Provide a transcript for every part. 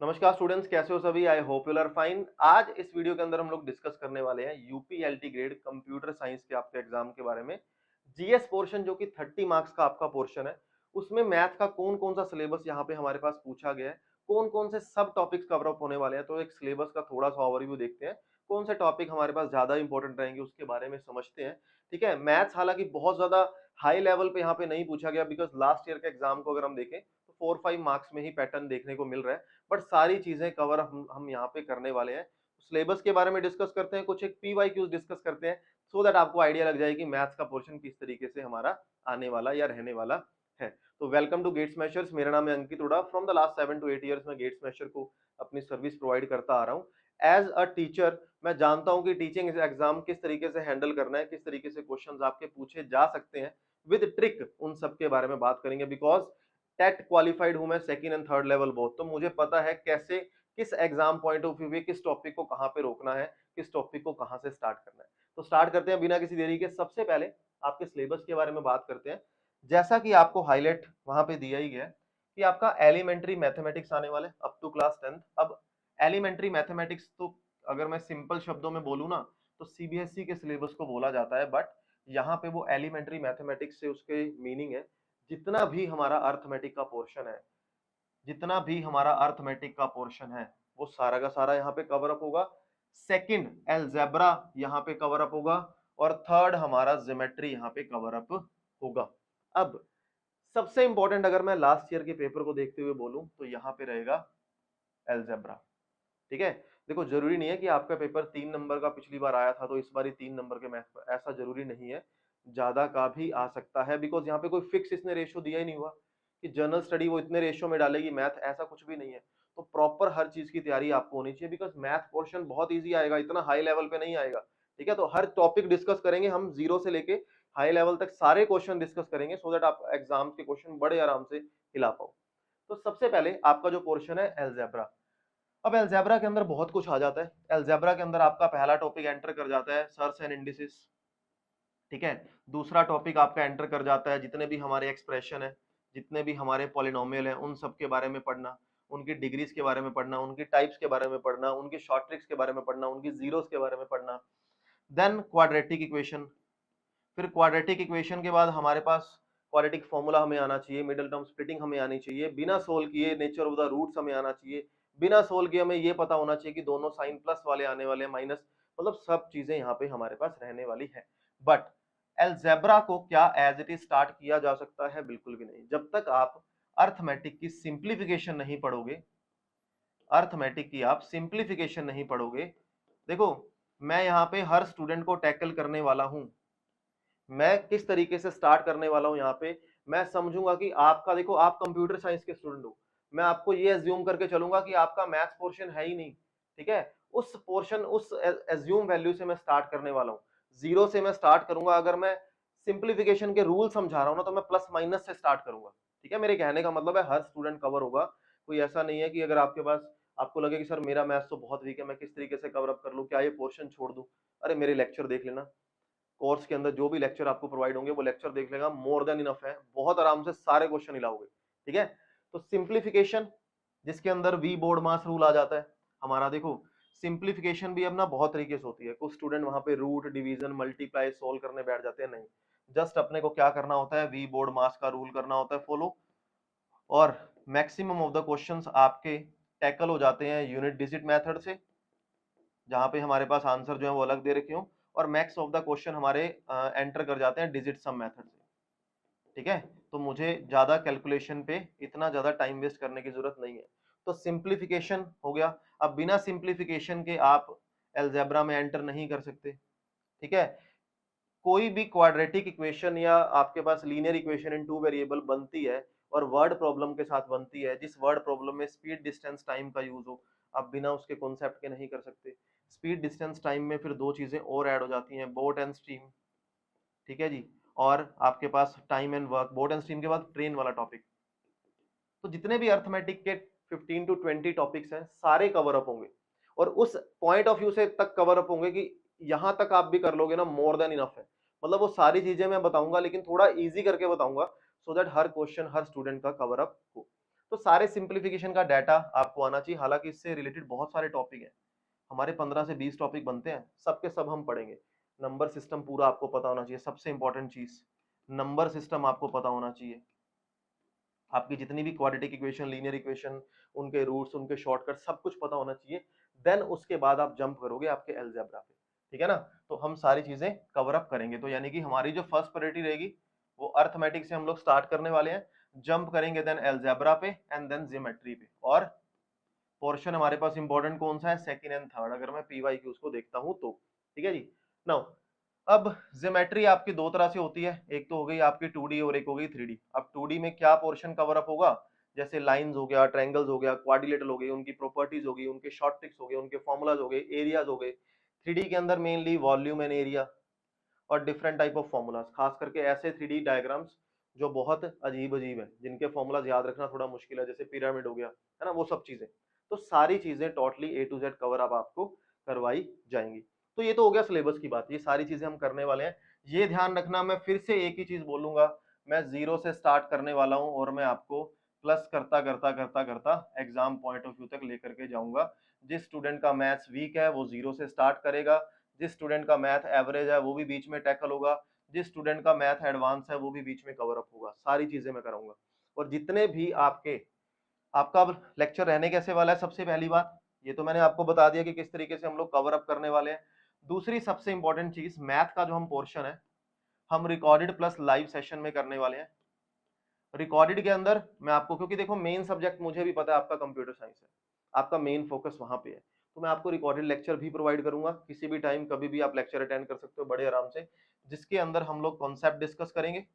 नमस्कार स्टूडेंट्स, कैसे हो सभी। I hope you are fine. आज इस वीडियो के अंदर हम लोग डिस्कस करने वाले हैं यूपीएलटी ग्रेड कंप्यूटर साइंस के आपके एग्जाम के बारे में। जीएस पोर्शन जो कि 30 मार्क्स का आपका पोर्शन है, उसमें मैथ का कौन कौन सा सिलेबस यहाँ पे हमारे पास पूछा गया है, कौन कौन से सब टॉपिक्स कवर अप होने वाले हैं। तो एक सिलेबस का थोड़ा सा ओवरव्यू देखते हैं, कौन से टॉपिक हमारे पास ज्यादा इंपॉर्टेंट रहेंगे उसके बारे में समझते हैं। ठीक है, मैथ्स हालांकि बहुत ज्यादा हाई लेवल पे यहाँ पे नहीं पूछा गया, बिकॉज लास्ट ईयर के एग्जाम को अगर हम देखें तो 4-5 मार्क्स में ही पैटर्न देखने को मिल रहा है। बट सारी चीजें कवर हम यहाँ पे करने वाले हैं। सिलेबस के बारे में डिस्कस करते हैं, कुछ एक पीवाईक्यूज डिस्कस करते हैं, सो दैट आपको आइडिया लग जाए कि मैथ्स का पोर्शन किस तरीके से हमारा आने वाला या रहने वाला है। तो वेलकम टू गेट स्मैशर्स। मेरा नाम है Ankit Hooda. From the last 7 to 8 years में गेट स्मैशर को अपनी सर्विस प्रोवाइड करता आ रहा हूँ। एज अ टीचर मैं जानता हूँ कि टीचिंग एग्जाम किस तरीके से हैंडल करना है, किस तरीके से क्वेश्चंस आपके पूछे जा सकते हैं विद ट्रिक, उन सब के बारे में बात करेंगे। बिकॉज टेट क्वालिफाइड हूं मैं, second and third level both, तो मुझे पता है कैसे किस एग्जाम पॉइंट ऑफ व्यू में किस टॉपिक को कहां पे रोकना है, किस टॉपिक को कहां से स्टार्ट करना है। तो स्टार्ट करते हैं बिना किसी देरी के। सबसे पहले आपके सिलेबस के बारे में बात करते हैं। जैसा कि आपको हाईलाइट वहां पे दिया ही गया है कि आपका एलिमेंट्री मैथमेटिक्स आने वाले अप टू क्लास 10th। अब एलिमेंट्री मैथमेटिक्स तो अगर मैं सिंपल शब्दों में बोलूं ना तो सीबीएसई के सिलेबस को बोला जाता है, बट यहाँ पे वो एलिमेंट्री मैथमेटिक्स से उसके मीनिंग है जितना भी हमारा अर्थमेटिक का पोर्शन है, जितना भी हमारा अर्थमेटिक का पोर्शन है वो सारा का सारा यहाँ पे कवर अप होगा। सेकंड एलजेब्रा यहाँ पे कवर अप होगा और थर्ड हमारा ज्योमेट्री यहाँ पे कवर अप होगा। अब सबसे इंपॉर्टेंट अगर मैं लास्ट ईयर के पेपर को देखते हुए बोलूं तो यहाँ पे रहेगा एलजेब्रा। ठीक है, देखो जरूरी नहीं है कि आपका पेपर 3 नंबर का पिछली बार आया था तो इस बार ही 3 नंबर के मैथ पर, ऐसा जरूरी नहीं है, ज्यादा का भी आ सकता है। बिकॉज यहाँ पे कोई फिक्स इसने रेशो दिया ही नहीं हुआ कि जनरल स्टडी वो इतने रेशो में डालेगी, मैथ ऐसा कुछ भी नहीं है। तो प्रॉपर हर चीज की तैयारी आपको होनी चाहिए, बिकॉज मैथ पोर्शन बहुत ईजी आएगा, इतना हाई लेवल पे नहीं आएगा। ठीक है, तो हर टॉपिक डिस्कस करेंगे हम, जीरो से लेके हाई लेवल तक सारे क्वेश्चन डिस्कस करेंगे, सो दैट आप एग्जाम के क्वेश्चन बड़े आराम से हिला पाओ। तो सबसे पहले आपका जो पोर्शन है एलजेब्रा। अब एलजेब्रा के अंदर बहुत कुछ आ जाता है। एलजेब्रा के अंदर आपका पहला टॉपिक एंटर कर जाता है सर्च एंड इंडिसेस। ठीक है, दूसरा टॉपिक आपका एंटर कर जाता है जितने भी हमारे एक्सप्रेशन है, जितने भी हमारे पॉलिनोमियल है, उन सब के बारे में पढ़ना, उनकी डिग्रीज के बारे में पढ़ना, उनकी टाइप्स के बारे में पढ़ना, उनकी शॉर्ट ट्रिक्स के बारे में पढ़ना, उनकी जीरोस के बारे में पढ़ना। Then quadratic equation. फिर क्वाड्रेटिक इक्वेशन के बाद हमारे पास क्वाड्रेटिक फॉर्मूला हमें आना चाहिए, मिडिल टर्म स्प्लिटिंग हमें आनी चाहिए, बिना सोल्व किए नेचर ऑफ द रूट्स हमें आना चाहिए, बिना सोल्व किए हमें ये पता होना चाहिए कि दोनों साइन प्लस वाले आने वाले माइनस, मतलब सब चीजें यहाँ पे हमारे पास रहने वाली है। बट एलजेब्रा को क्या एज इट इज स्टार्ट किया जा सकता है? बिल्कुल भी नहीं, जब तक आप अर्थमेटिक की सिंप्लीफिकेशन नहीं पढ़ोगे, अर्थमेटिक की आप सिंप्लीफिकेशन नहीं पढ़ोगे। देखो, मैं यहाँ पे हर स्टूडेंट को टैकल करने वाला हूं। मैं किस तरीके से स्टार्ट करने वाला हूं यहाँ पे, मैं समझूंगा कि आपका, देखो आप कंप्यूटर साइंस के स्टूडेंट हो, मैं आपको ये एज्यूम करके चलूंगा कि आपका मैथ्स पोर्शन है ही नहीं। ठीक है, उस पोर्शन, उस एज्यूम वैल्यू से मैं स्टार्ट करने वाला हूँ, जीरो से मैं स्टार्ट करूंगा। अगर मैं सिंप्लीफिकेशन के रूल समझा रहा हूँ ना तो मैं प्लस माइनस से स्टार्ट करूंगा। ठीक है, मेरे कहने का मतलब है हर स्टूडेंट कवर होगा। कोई ऐसा नहीं है कि अगर आपके पास, आपको लगे कि सर मेरा मैथ्स तो बहुत वीक है, मैं किस तरीके से कवर अप कर लूँ, क्या ये पोर्शन छोड़ दूं? अरे मेरे लेक्चर देख लेना, कोर्स के अंदर जो भी लेक्चर आपको प्रोवाइड होंगे वो लेक्चर देख लेगा, मोर देन इनफ है, बहुत आराम से सारे क्वेश्चन हिलाओगे। ठीक है, तो सिंप्लीफिकेशन जिसके अंदर वी बोर्ड मास रूल आ जाता है हमारा। देखो सिंप्लीफिकेशन भी अब ना बहुत तरीके से होती है, कुछ स्टूडेंट वहां पे रूट डिवीजन मल्टीप्लाई सोल्व करने बैठ जाते हैं, नहीं, जस्ट अपने को क्या करना होता है, वी बोर्ड मास का रूल करना होता है फॉलो, और मैक्सिमम ऑफ द क्वेश्चंस आपके टैकल हो जाते हैं यूनिट डिजिट मेथड से, जहां पे हमारे पास आंसर जो है वो अलग दे रखे हो, और मैक्स ऑफ द क्वेश्चन हमारे एंटर कर जाते हैं डिजिट सम मेथड से। ठीक है, तो मुझे ज्यादा कैलकुलेशन पे इतना ज्यादा टाइम वेस्ट करने की जरूरत नहीं है। तो सिंप्लीफिकेशन हो गया। अब बिना सिंप्लीफिकेशन के आप एल्जेब्रा में एंटर नहीं कर सकते। ठीक है, कोई भी क्वाड्रेटिक इक्वेशन या आपके पास linear equation in two variable बनती है और वर्ड प्रॉब्लम के साथ बनती है, जिस वर्ड प्रॉब्लम में स्पीड डिस्टेंस टाइम का यूज हो, आप बिना उसके कॉन्सेप्ट के नहीं कर सकते। स्पीड डिस्टेंस टाइम में फिर दो चीजें और ऐड हो जाती हैं, बोट एंड स्ट्रीम। ठीक है जी, और आपके पास time and work, boat and stream के बाद ट्रेन वाला टॉपिक। तो जितने भी अर्थमेटिक के 15 to 20 टॉपिक्स हैं सारे कवर अप होंगे, और उस पॉइंट ऑफ व्यू से तक कवर अप होंगे कि यहां तक आप भी कर लोगे ना, मोर देन इनफ है। मतलब वो सारी चीजें मैं बताऊंगा लेकिन थोड़ा इजी करके बताऊंगा, so that her question her student का कवर अप हो। तो सारे सिंप्लीफिकेशन का डाटा आपको आना चाहिए। हालांकि इससे रिलेटेड बहुत सारे टॉपिक हैं, हमारे 15 से 20 टॉपिक बनते हैं, सबके सब हम पढ़ेंगे। नंबर सिस्टम पूरा आपको पता होना चाहिए, सबसे इंपॉर्टेंट चीज नंबर सिस्टम आपको पता होना चाहिए। आपकी जितनी भी क्वाड्रेटिक इक्वेशन, लीनियर इक्वेशन, उनके रूट्स, उनके शॉर्टकट, सब कुछ पता होना चाहिए। देन उसके बाद आप जंप करोगे आपके अलजेब्रा पे, ठीक है ना। तो हम सारी चीजें कवर अप करेंगे। तो यानी कि हमारी जो फर्स्ट प्रायोरिटी रहेगी वो अर्थमेटिक से हम लोग स्टार्ट करने वाले हैं, जंप करेंगे देन अलजेब्रा पे एंड देन ज्योमेट्री पे। और पोर्शन हमारे पास इंपॉर्टेंट कौन सा है, सेकंड एंड थर्ड, अगर मैं पीवाईक्यूज को देखता हूं तो। ठीक है जी। नाउ अब ज्योमेट्री आपकी दो तरह से होती है, एक तो हो गई आपकी 2D और एक हो गई 3D। अब 2D में क्या पोर्शन कवर अप होगा, जैसे लाइंस हो गया, ट्रायंगल्स हो गया, क्वाड्रिलेटरल हो गई, उनकी प्रॉपर्टीज हो गई, उनके शॉर्ट ट्रिक्स हो गए, उनके फॉर्मूलाज हो गए, एरियाज हो गए। 3D के अंदर मेनली वॉल्यूम एंड एरिया और डिफरेंट टाइप ऑफ फॉर्मूलाज, खास करके ऐसे 3D डायग्राम्स जो बहुत अजीब अजीब है, जिनके फॉर्मूलाज याद रखना थोड़ा मुश्किल है, जैसे पिरामिड हो गया, है ना, वो सब चीजें। तो सारी चीजें totally A to Z cover up आपको करवाई जाएंगी। तो ये तो हो गया सिलेबस की बात, ये सारी चीजें हम करने वाले हैं। ये ध्यान रखना, मैं फिर से एक ही चीज बोलूंगा, मैं जीरो से स्टार्ट करने वाला हूं और मैं आपको प्लस करता करता करता करता एग्जाम पॉइंट ऑफ व्यू तक लेकर के जाऊंगा। जिस स्टूडेंट का मैथ्स वीक है वो जीरो से स्टार्ट करेगा, जिस स्टूडेंट का मैथ एवरेज है वो भी बीच में टैकल होगा, जिस स्टूडेंट का मैथ एडवांस है वो भी बीच में कवर अप होगा। सारी चीजें मैं कराऊंगा। और जितने भी आपका अब लेक्चर रहने कैसे वाला है, सबसे पहली बात ये तो मैंने आपको बता दिया कि किस तरीके से हम लोग कवर अप करने वाले हैं। दूसरी सबसे इंपॉर्टेंट चीज, मैथ का जो हम पोर्शन है हम रिकॉर्डेड प्लस लाइव सेशन में करने वाले हैं। रिकॉर्डेड के अंदर मैं आपको, क्योंकि देखो मेन सब्जेक्ट मुझे भी पता है आपका कंप्यूटर साइंस है, आपका मेन फोकस वहां पे है, तो मैं आपको रिकॉर्डेड लेक्चर भी प्रोवाइड करूंगा। किसी भी टाइम कभी भी आप लेक्चर अटेंड कर सकते हो बड़े आराम से, जिसके अंदर हम लोग कॉन्सेप्ट डिस्कस करेंगे।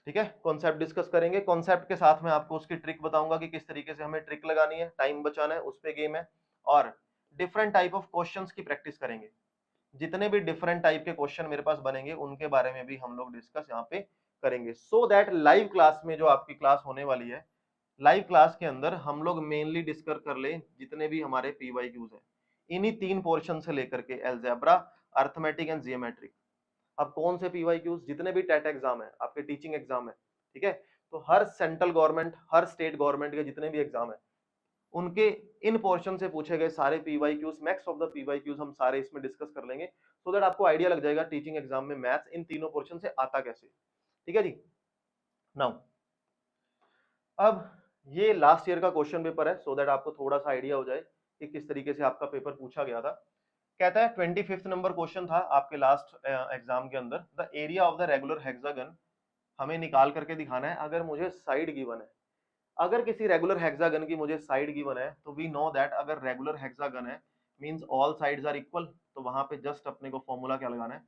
ठीक है, कॉन्सेप्ट डिस्कस करेंगे, कॉन्सेप्ट के साथ में आपको उसकी ट्रिक बताऊंगा कि किस तरीके से हमें ट्रिक लगानी है, टाइम बचाना है, उस पे गेम है। और डिफरेंट टाइप ऑफ क्वेश्चंस की प्रैक्टिस करेंगे। जितने भी डिफरेंट टाइप के क्वेश्चन मेरे पास बनेंगे उनके बारे में भी हम लोग डिस्कस यहाँ पे करेंगे, सो दैट लाइव क्लास में जो आपकी क्लास होने वाली है, लाइव क्लास के अंदर हम लोग मेनली डिस्कस कर ले जितने भी हमारे पीवाईक्यूज हैं, इन्हीं तीन पोर्शन से लेकर के अलजेब्रा, अर्थमेटिक एंड जियोमेट्रिक। अब कौन से पीवाईक्यूज, जितने भी टेट एग्जाम है, आपके टीचिंग एग्जाम है, ठीक है, तो हर सेंट्रल गवर्नमेंट, हर स्टेट गवर्नमेंट के जितने भी एग्जाम है, उनके इन पोर्शन से पूछे गए सारे PYQs, max of the PYQs हम सारे इसमें डिस्कस कर लेंगे, सो दैट आपको आइडिया लग जाएगा टीचिंग एग्जाम में मैथ्स इन तीनों पोर्शन से आता कैसे। ठीक है जी। नाउ अब ये लास्ट ईयर का क्वेश्चन पेपर है, सो दैट आपको थोड़ा सा आइडिया हो जाए कि किस तरीके से आपका पेपर पूछा गया था। कहता है 25th नंबर क्वेश्चन था आपके लास्ट एग्जाम के अंदर, the area of the regular hexagon हमें निकाल करके दिखाना है अगर मुझे साइड गिवन है। अगर किसी रेगुलर हेक्सागन की मुझे साइड गिवन है तो वी नो दैट अगर रेगुलर हेक्सागन है means all sides are equal, तो वहां पे जस्ट अपने को फॉर्मूला क्या लगाना है,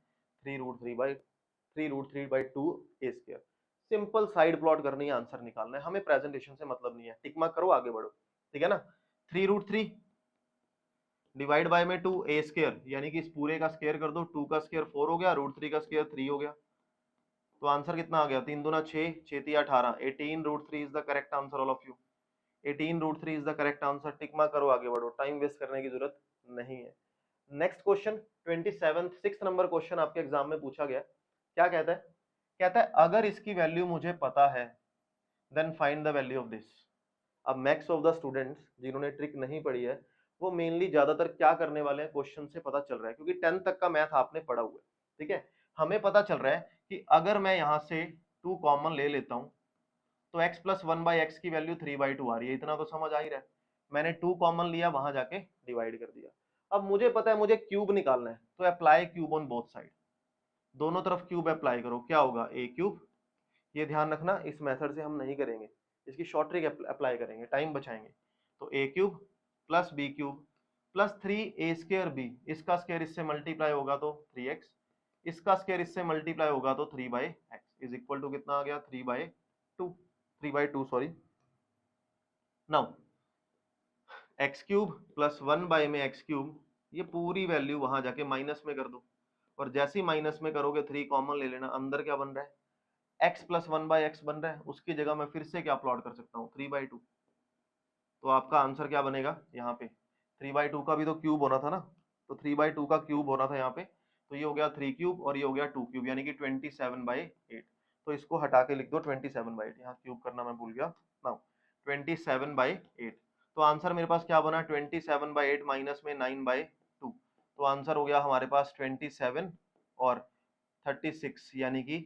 3√3/2 ए स्क्वायर। सिंपल साइड प्लॉट करनी है, आंसर निकालना है, हमें प्रेजेंटेशन से मतलब नहीं है, टिक मार्क करो आगे बढ़ो। ठीक है ना, 3√3 डिवाइड बाय में 2 ए स्क्वायर, यानी कि इस पूरे का स्क्वायर कर दो, 2 का स्क्वायर 4 हो गया, √3 का स्क्वायर 3 हो गया, तो आंसर कितना आ गया, 3 दूना 6, 6 तिया 18, 18√3 is the correct answer all of you. 18√3 is the correct answer, tick mark करो आगे बढ़ो, टाइम वेस्ट करने की जरूरत नहीं है। Next question 6th number question आपके एग्जाम में पूछा गया, क्या कहता है, कहता है अगर इसकी वैल्यू मुझे पता है then find the value of this. अब मैक्स ऑफ द स्टूडेंट्स जिन्होंने ट्रिक नहीं पढ़ी है वो मेनली ज्यादातर क्या करने वाले हैं, क्वेश्चन से पता चल रहा है, क्योंकि 10th तक का मैथ आपने पढ़ा हुआ है, ठीक है, हमें पता चल रहा है कि अगर मैं यहाँ से 2 कॉमन ले लेता हूँ तो x प्लस 1/x की वैल्यू 3/2 आ रही है, इतना तो समझ आ ही रहा है। मैंने 2 कॉमन लिया, वहां जाके डिवाइड कर दिया। अब मुझे पता है मुझे क्यूब निकालना है, तो apply cube on both side, दोनों तरफ क्यूब अप्लाई करो, क्या होगा a क्यूब। ये ध्यान रखना इस मेथड से हम नहीं करेंगे, इसकी शॉर्ट ट्रिक अप्लाई करेंगे, टाइम बचाएंगे। तो a cube plus b cube plus 3a square b, इसका स्क्वायर इससे मल्टीप्लाई होगा तो 3x, इसका स्क्वायर इससे मल्टीप्लाई होगा तो 3/x इज इक्वल टू कितना आ गया, 3/2 sorry. Now x cube plus 1 में एक्स क्यूब, ये पूरी वैल्यू वहां जाके माइनस में कर दो, और जैसे ही माइनस में करोगे 3 कॉमन ले लेना, अंदर क्या बन रहा है, x प्लस 1/x बन रहा है, उसकी जगह मैं फिर से क्या प्लॉट कर सकता हूँ, 3/2। तो आपका आंसर क्या बनेगा यहाँ पे, 3/2 का भी तो क्यूब होना था ना, तो 3/2 का क्यूब होना था यहाँ पे, तो ये हो गया 3 क्यूब और ये हो गया 2 क्यूब, यानी कि 27/8। तो इसको हटा के लिख दो 27/8, यहाँ क्यूब करना मैं भूल गया। नाउ 27/8, तो आंसर मेरे पास क्या बना 27/8 माइनस में 9/2, तो आंसर हो गया हमारे पास 27 और 36 यानी कि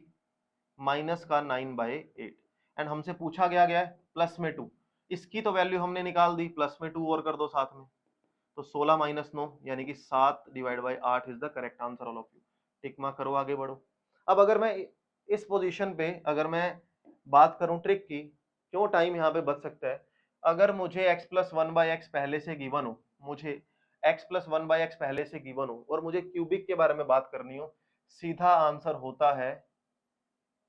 माइनस का 9/8। एंड हमसे पूछा गया है प्लस में 2, इसकी तो वैल्यू हमने निकाल दी, प्लस में 2 और कर दो साथ में, तो 16 माइनस 9 यानी कि 7/8 is the correct answer all of you. Tick mark करो, आगे बढ़ो। अब अगर मैं इस पोजीशन पे अगर मैं बात करूं ट्रिक की, क्यों टाइम यहाँ पे बच सकता है, अगर मुझे x प्लस 1/x पहले से गिवन हो, मुझे x प्लस 1/x पहले से गिवन हो और मुझे क्यूबिक के बारे में बात करनी हो, सीधा आंसर होता है,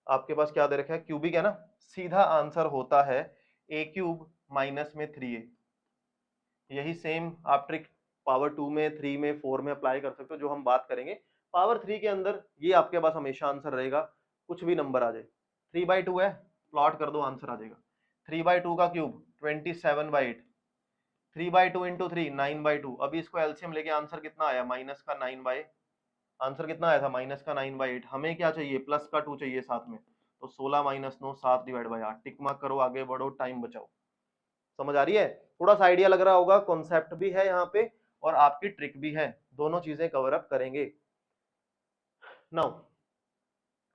आपके पास क्या दे रखा है क्यूबिक है ना, सीधा आंसर होता है a³ माइनस में 3a। यही सेम आप ट्रिक पावर 2 में, 3 में, 4 में अप्लाई कर सकते हो, जो हम बात करेंगे। पावर 3 के अंदर ये आपके पास हमेशा आंसर रहेगा, कुछ भी नंबर आ जाए। 3/2 है, प्लॉट कर दो, आंसर आ जाएगा। 3/2 का क्यूब 27/8, 3/2 इंटू 3 9/2। अभी इसको एलसीएम लेके आंसर कितना आया, माइनस का 9/, आंसर कितना आया था माइनस का 9/8। हमें क्या चाहिए, प्लस का 2 चाहिए साथ में, तो 16 माइनस 9 7/8। टिक मार्क करो, आगे बढ़ो, टाइम बचाओ। समझ आ रही है, थोड़ा सा आइडिया लग रहा होगा, कॉन्सेप्ट भी है यहाँ पे और आपकी ट्रिक भी है, दोनों चीजें कवर अप करेंगे। नाउ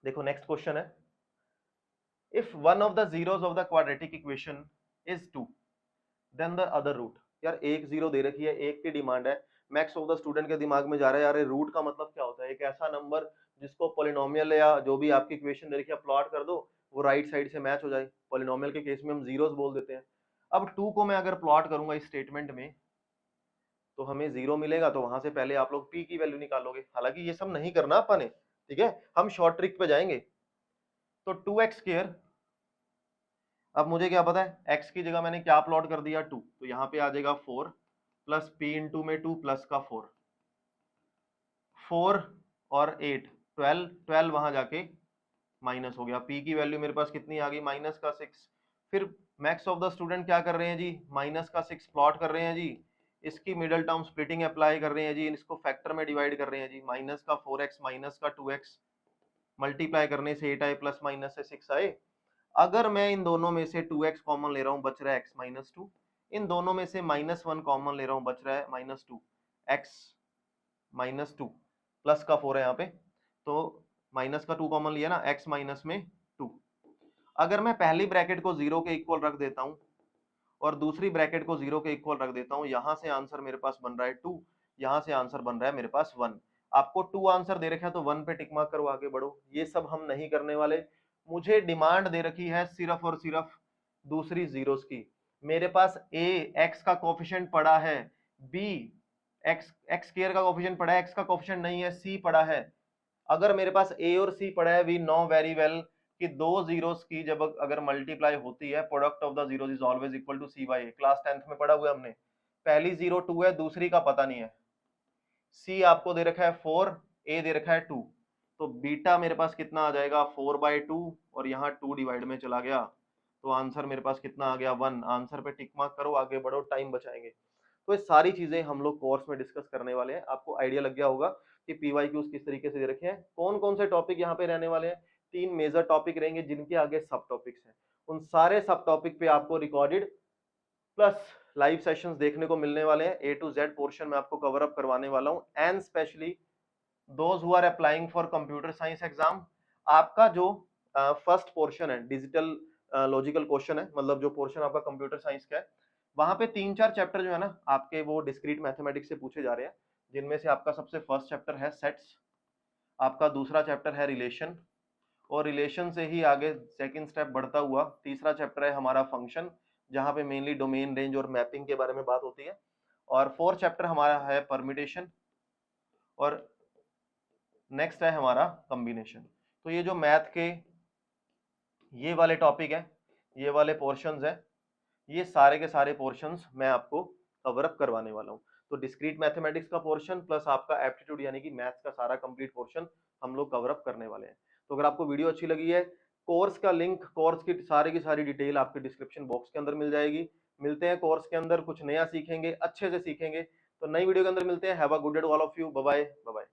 देखो नेक्स्ट क्वेश्चन है, if one of the zeros of the quadratic equation is 2 then the other root. यार एक जीरो दे रखी है, एक की डिमांड है, मैक्स ऑफ द स्टूडेंट के दिमाग में जा रहा है यार रूट का मतलब क्या होता है, एक ऐसा नंबर जिसको पॉलिनोमियल या जो भी आपकी इक्वेशन दे रखी है प्लॉट कर दो, वो राइट साइड से मैच हो जाए। पॉलिनोमियल के केस में हम जीरोस बोल देते हैं। अब 2 को मैं अगर प्लॉट करूंगा इस स्टेटमेंट में, तो हमें जीरो मिलेगा, तो वहां से पहले आप लोग p की वैल्यू निकालोगे। हालांकि ये सब नहीं करना अपन ने, ठीक है, हम शॉर्ट ट्रिक पे जाएंगे। तो 2x², अब मुझे क्या पता है x की जगह मैंने क्या प्लॉट कर दिया 2, तो यहाँ पे आ जाएगा 4 प्लस p इंटू में 2 प्लस का 4, 4 और 8 12, 12 वहां जाके माइनस हो गया, p की वैल्यू मेरे पास कितनी आ गई माइनस का 6। फिर मैक्स ऑफ द स्टूडेंट क्या कर रहे हैं जी, माइनस का 6 प्लॉट कर रहे हैं जी, इसकी मिडिल टर्म स्प्लिटिंग अप्लाई कर रहे हैं जी, इसको फैक्टर में डिवाइड कर रहे हैं जी, माइनस का 4x माइनस का 2x मल्टीप्लाई करने से 8 आए, प्लस माइनस से 6 आए। अगर मैं इन दोनों में से 2x कॉमन ले रहा हूँ, बच रहा है x माइनस 2, इन दोनों में से -1 कॉमन ले रहा हूँ, बच रहा है -2, x माइनस 2 प्लस का 4 है यहाँ पे, तो माइनस का 2 कॉमन लिया ना, x माइनस में 2। अगर मैं पहली ब्रैकेट को 0 के इक्वल रख देता हूँ और दूसरी ब्रैकेट को 0 के इक्वल रख देता हूँ, यहाँ से आंसर मेरे पास बन रहा है 2, यहाँ से आंसर बन रहा है मेरे पास 1। आपको 2 आंसर दे रखा है तो 1 पे टिक मार्क करो, आगे बढ़ो। ये सब हम नहीं करने वाले, मुझे डिमांड दे रखी है सिर्फ और सिर्फ दूसरी जीरोस की। मेरे पास a x का कोफिशिएंट पड़ा है, b x स्क्वायर का कोफिशिएंट पड़ा है, x का कोफिशिएंट नहीं है, c पड़ा है। अगर मेरे पास a और c पड़ा है, वी नो वेरी वेल कि दो जीरोस की जब अगर मल्टीप्लाई होती है, product of the zeros is always equal to c by a। Class 10th में पढ़ा हुआ है हमने, पहली 0 2 है, दूसरी का पता नहीं है। c आपको दे रखा है 4, a दे रखा है 2, तो बीटा मेरे पास कितना आ जाएगा 4/2 और यहाँ 2 डिवाइड में चला गया, तो आंसर मेरे पास कितना आ गया 1। आंसर पे टिक मार्क करो, आगे बढ़ो, टाइम बचाएंगे। तो ये सारी चीजें हम लोग कोर्स में डिस्कस करने वाले हैं। आपको आइडिया लग गया होगा कि PYQs किस तरीके से दे रखे हैं, कौन कौन से टॉपिक यहाँ पे रहने वाले हैं। 3 मेजर टॉपिक रहेंगे जिनके आगे सब टॉपिक्स हैं, उन सारे सब टॉपिक पे आपको रिकॉर्डेड प्लस लाइव सेशंस देखने को मिलने वाले हैं। A to Z पोर्शन में आपको कवर अप करवाने वाला हूं, and specially those who are applying for computer science exam. आपका जो फर्स्ट पोर्शन है डिजिटल लॉजिकल क्वेश्चन है, मतलब जो पोर्शन आपका कंप्यूटर साइंस का है, वहां पे 3-4 चैप्टर जो है ना आपके वो डिस्क्रीट मैथमेटिक्स से पूछे जा रहे हैं, जिनमें से आपका सबसे फर्स्ट चैप्टर है सेट्स, आपका दूसरा चैप्टर है रिलेशन, और रिलेशन से ही आगे सेकंड स्टेप बढ़ता हुआ तीसरा चैप्टर है हमारा फंक्शन, जहां पे मेनली डोमेन रेंज और मैपिंग के बारे में बात होती है, और फोर्थ चैप्टर हमारा है परम्यूटेशन, और नेक्स्ट है हमारा कॉम्बिनेशन। तो ये जो मैथ के ये वाले टॉपिक है, ये वाले पोर्शंस है, ये सारे के सारे पोर्शंस मैं आपको कवर अप करवाने वाला हूँ। तो डिस्क्रीट मैथमेटिक्स का पोर्शन प्लस आपका एप्टीट्यूड यानी कि मैथ्स का सारा कंप्लीट पोर्शन हम लोग कवर अप करने वाले हैं। तो अगर आपको वीडियो अच्छी लगी है, कोर्स का लिंक, कोर्स की सारी डिटेल आपके डिस्क्रिप्शन बॉक्स के अंदर मिल जाएगी। मिलते हैं कोर्स के अंदर, कुछ नया सीखेंगे, अच्छे से सीखेंगे। तो नई वीडियो के अंदर मिलते हैं। Have a good day to all of you, bye bye.